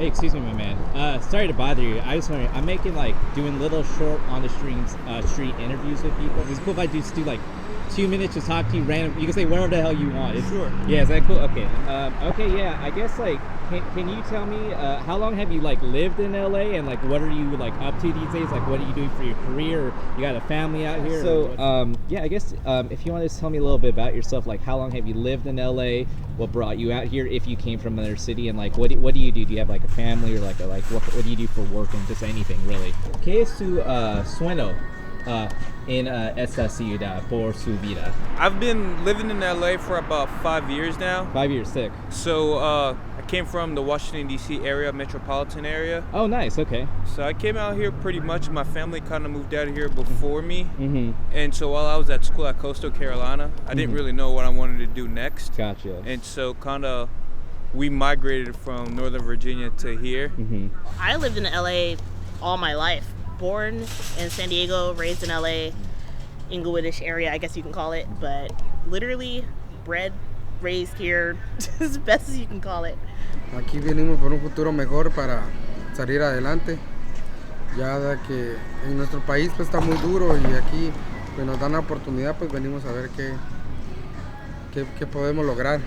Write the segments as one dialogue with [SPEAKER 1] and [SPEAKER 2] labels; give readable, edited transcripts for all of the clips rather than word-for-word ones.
[SPEAKER 1] excuse me, my man. Sorry to bother you. I was wondering, I'm making like doing little short on the street interviews with people. Is it cool if I just do like 2 minutes to talk to you random? You can say whatever the hell you want.
[SPEAKER 2] Sure.
[SPEAKER 1] Yeah, is that cool? Okay. Okay. Yeah. I guess like, can you tell me how long have you like lived in LA and like what are you like up to these days? Like what are you doing for your career? Or you got a family out here? So yeah, I guess if you want to just tell me a little bit about yourself, like how long have you lived in LA? What brought you out here? If you came from another city, and like what do you do? Do you have like a family or like what do you do for work and just anything really? ¿Qué es su sueño en esta ciudad por su vida?
[SPEAKER 2] I've been living in LA for about 5 years now.
[SPEAKER 1] 5 years, sick.
[SPEAKER 2] So I came from the Washington, D.C. area, metropolitan area.
[SPEAKER 1] Oh, nice, okay.
[SPEAKER 2] So I came out here pretty much. My family kind of moved out here before me.
[SPEAKER 1] Mm-hmm.
[SPEAKER 2] And so while I was at school at Coastal Carolina, I didn't really know what I wanted to do next.
[SPEAKER 1] Gotcha.
[SPEAKER 2] And so kind of we migrated from Northern Virginia to here.
[SPEAKER 1] Mm-hmm.
[SPEAKER 3] I lived in LA all my life. Born in San Diego, raised in LA, Inglewoodish area, I guess you can call it, but literally bred, raised here, as best as you can call it.
[SPEAKER 4] Aquí venimos por un futuro mejor para salir adelante, ya que en nuestro país pues está muy duro y aquí pues nos dan la oportunidad, pues venimos a ver qué podemos lograr.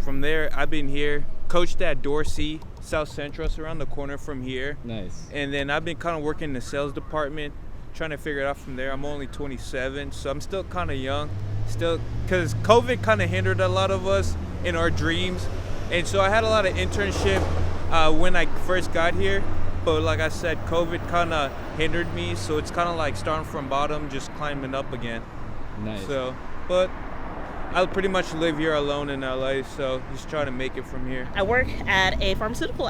[SPEAKER 2] From there, I've been here, coached at Dorsey, South Central, so around the corner from here.
[SPEAKER 1] Nice.
[SPEAKER 2] And then I've been kind of working in the sales department, trying to figure it out from there. I'm only 27, so I'm still kind of young, still, because COVID kind of hindered a lot of us in our dreams. And so I had a lot of internship when I first got here, but like I said, COVID kind of hindered me, so it's kind of like starting from bottom, just climbing up again.
[SPEAKER 1] Nice.
[SPEAKER 2] So, but I pretty much live here alone in LA, so just trying to make it from here.
[SPEAKER 3] I work at a pharmaceutical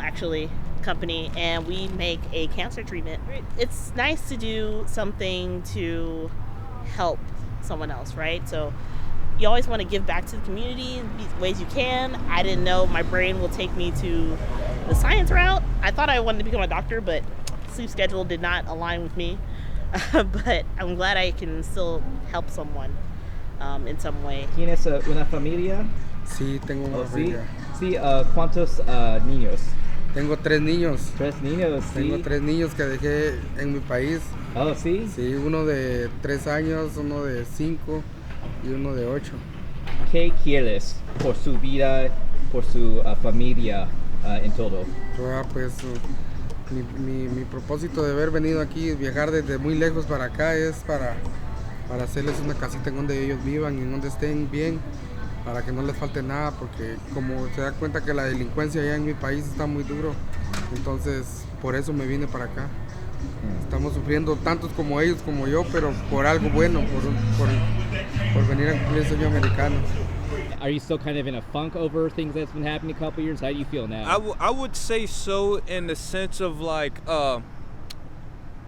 [SPEAKER 3] company, and we make a cancer treatment. It's nice to do something to help someone else, right? So you always want to give back to the community in these ways you can. I didn't know my brain will take me to the science route. I thought I wanted to become a doctor, but sleep schedule did not align with me. But I'm glad I can still help someone in some way.
[SPEAKER 1] ¿Tienes una familia?
[SPEAKER 4] Sí, tengo una familia.
[SPEAKER 1] Sí, ¿cuántos niños?
[SPEAKER 4] Tengo 3 niños.
[SPEAKER 1] 3 niños, sí.
[SPEAKER 4] Tengo 3 niños que dejé en mi país.
[SPEAKER 1] Oh, sí.
[SPEAKER 4] Sí, uno de 3 años, uno de 5 y uno de 8.
[SPEAKER 1] ¿Qué quieres por su vida, por su familia en todo?
[SPEAKER 4] Pues mi propósito de haber venido aquí, viajar desde muy lejos para acá, es para hacerles una casita en donde ellos vivan y en donde estén bien, para que no les falte nada, porque como se da cuenta que la delincuencia allá en mi país está muy duro, entonces por eso me vine para acá. Estamos sufriendo tantos como ellos, como yo, pero por algo bueno, por venir a cumplir el sueño americano.
[SPEAKER 1] Are you still kind of in a funk over things that's been happening a couple years? How do you feel now?
[SPEAKER 2] I would say so, in the sense of like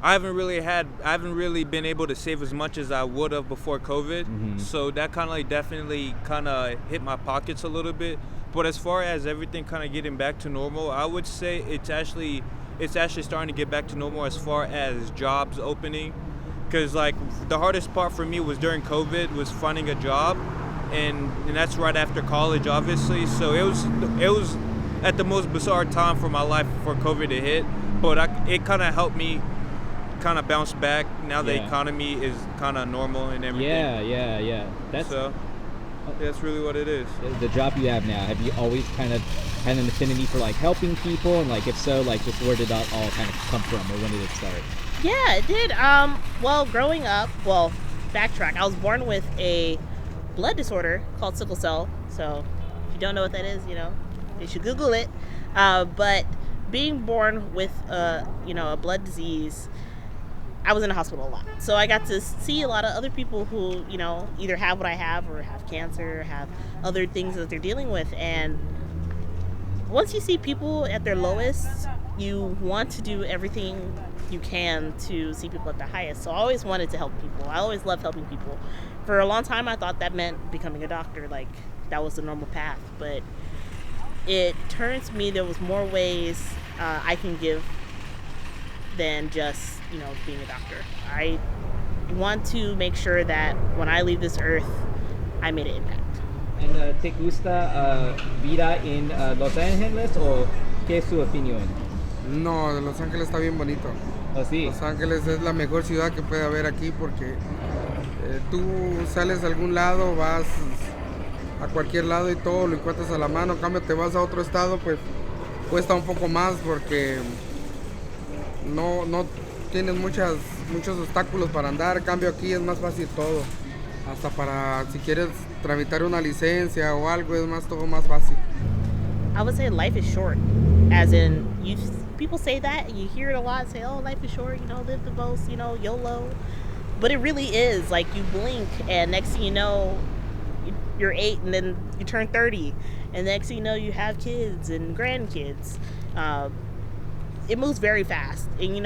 [SPEAKER 2] I haven't really been able to save as much as I would have before COVID.
[SPEAKER 1] Mm-hmm.
[SPEAKER 2] So that kind of like definitely kind of hit my pockets a little bit. But as far as everything kind of getting back to normal, I would say it's actually starting to get back to normal as far as jobs opening. Because like the hardest part for me was during COVID was finding a job, and that's right after college, obviously. So it was at the most bizarre time for my life before COVID to hit. But it kind of helped me kind of bounce back. Now the economy is kind of normal and everything.
[SPEAKER 1] Yeah.
[SPEAKER 2] That's really what it is.
[SPEAKER 1] The job you have now, have you always kind of had an affinity for like helping people? And like if so, like just where did that all kind of come from, or when did it start?
[SPEAKER 3] Yeah, it did. Well, growing up, backtrack. I was born with a blood disorder called sickle cell. So if you don't know what that is, you should Google it. But being born with a blood disease, I was in the hospital a lot. So I got to see a lot of other people who, either have what I have or have cancer or have other things that they're dealing with. And once you see people at their lowest, you want to do everything you can to see people at their highest. So I always wanted to help people. I always loved helping people. For a long time, I thought that meant becoming a doctor. Like, that was the normal path. But it turned to me there was more ways I can give than just being a doctor. I want to make sure that when I leave this earth, I made an impact.
[SPEAKER 1] And ¿te gusta vida en Los Ángeles o qué es su opinión?
[SPEAKER 4] No, Los Ángeles está bien bonito.
[SPEAKER 1] Oh, sí.
[SPEAKER 4] Los Ángeles es la mejor ciudad que puede haber aquí porque tú sales a algún lado, vas a cualquier lado y todo lo encuentras a la mano. En cambio, te vas a otro estado, pues cuesta un poco más porque no tienes muchos obstáculos para andar. En cambio, aquí es más fácil todo. Hasta para si quieres tramitar una licencia o algo, es todo más fácil.
[SPEAKER 3] I would say life is short, as in people say that and you hear it a lot. Say, "Oh, life is short. Live the most. YOLO." But it really is. Like you blink, and next thing you know, you're 8, and then you turn 30, and next thing you know, you have kids and grandkids. It moves very fast, and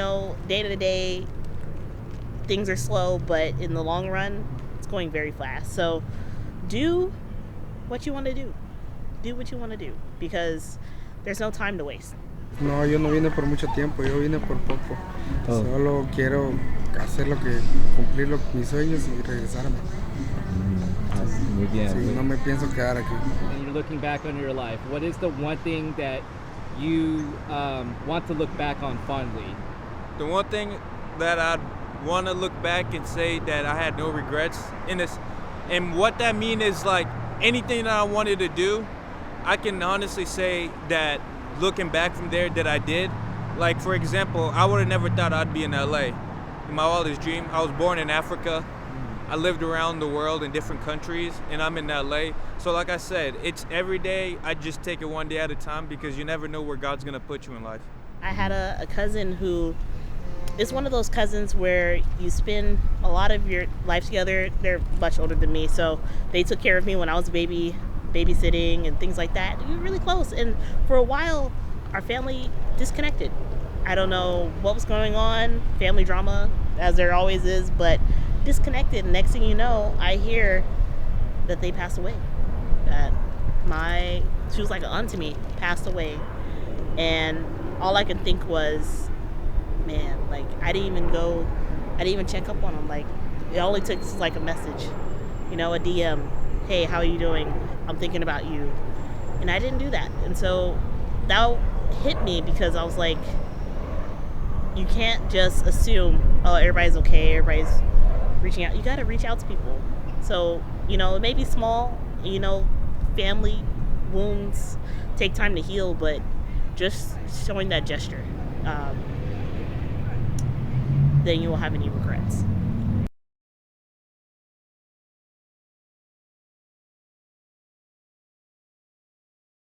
[SPEAKER 3] day to day, things are slow, but in the long run, it's going very fast. So, do what you want to do. Do what you want to do, because there's no time to waste.
[SPEAKER 4] No, yo no vine por mucho tiempo, yo vine por poco.
[SPEAKER 1] Oh.
[SPEAKER 4] Solo quiero cumplir mis sueños y regresarme.
[SPEAKER 1] Muy bien.
[SPEAKER 4] Sí, no me pienso quedar aquí.
[SPEAKER 1] And you're looking back on your life. What is the one thing that you want to look back on fondly?
[SPEAKER 2] The one thing that I'd want to look back and say that I had no regrets in this, and what that means is like anything that I wanted to do, I can honestly say that looking back from there that I did. Like for example, I would have never thought I'd be in LA. In my wildest dream, I was born in Africa. I lived around the world in different countries, and I'm in LA. So like I said, it's every day, I just take it one day at a time because you never know where God's gonna put you in life.
[SPEAKER 3] I had a cousin who is one of those cousins where you spend a lot of your life together. They're much older than me, so they took care of me when I was a baby, babysitting and things like that. We were really close, and for a while, our family disconnected. I don't know what was going on, family drama, as there always is, but disconnected. And next thing you know, I hear that they passed away. That she was like an aunt to me, passed away. And all I could think was, man, like I didn't even check up on them. Like it only took like a message, a DM. Hey, how are you doing? I'm thinking about you. And I didn't do that. And so that hit me because I was like, you can't just assume, oh, everybody's okay, everybody's reaching out. You got to reach out to people. So, it may be small, family wounds take time to heal, but just showing that gesture, then you won't have any regrets.